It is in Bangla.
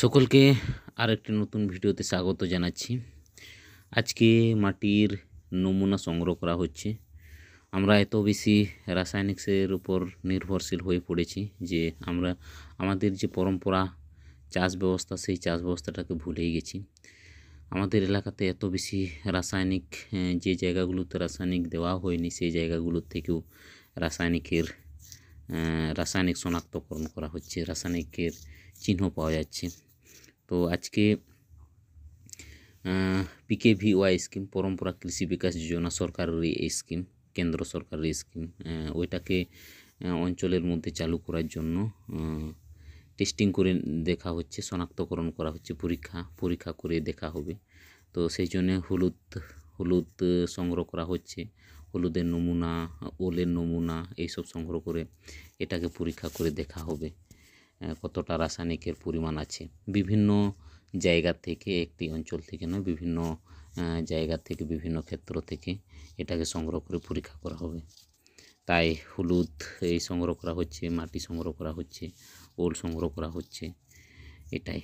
সকলকে আরেকটি নতুন ভিডিওতে স্বাগত জানাচ্ছি। আজকে মাটির নমুনা সংগ্রহ করা হচ্ছে। আমরা এত বেশি রাসায়নিকের উপর নির্ভরশীল হয়ে পড়েছি যে আমরা আমাদের যে পরম্পরা চাষ ব্যবস্থা, সেই চাষ ব্যবস্থাটাকে ভুলেই গেছি। আমাদের এলাকাতে এত বেশি রাসায়নিক, যে জায়গাগুলোতে রাসায়নিক দেওয়া হয়নি সেই জায়গাগুলোর থেকেও রাসায়নিক শনাক্তকরণ করা হচ্ছে, রাসায়নিকের চিহ্ন পাওয়া যাচ্ছে। তো আজকে PKVY স্কিম, পরম্পরা কৃষি বিকাশ যোজনা সরকারের এই স্কিম, কেন্দ্র সরকারের স্কিম, ওইটাকে অঞ্চলের মধ্যে চালু করার জন্য টেস্টিং করে দেখা হচ্ছে, শনাক্তকরণ করা হচ্ছে, পরীক্ষা করে দেখা হবে। তো সেই জন্য হলুদ সংগ্রহ করা হচ্ছে, হলুদের নমুনা, ওলের নমুনা এইসব সংগ্রহ করে এটাকে পরীক্ষা করে দেখা হবে কতটা রাসায়নিকের পরিমাণ আছে। বিভিন্ন জায়গা থেকে, একটি অঞ্চল থেকে নয়, বিভিন্ন জায়গা থেকে, বিভিন্ন ক্ষেত্র থেকে এটাকে সংগ্রহ করে পরীক্ষা করা হবে। তাই হলুদ এই সংগ্রহ করা হচ্ছে, মাটি সংগ্রহ করা হচ্ছে, ওল সংগ্রহ করা হচ্ছে, এটাই।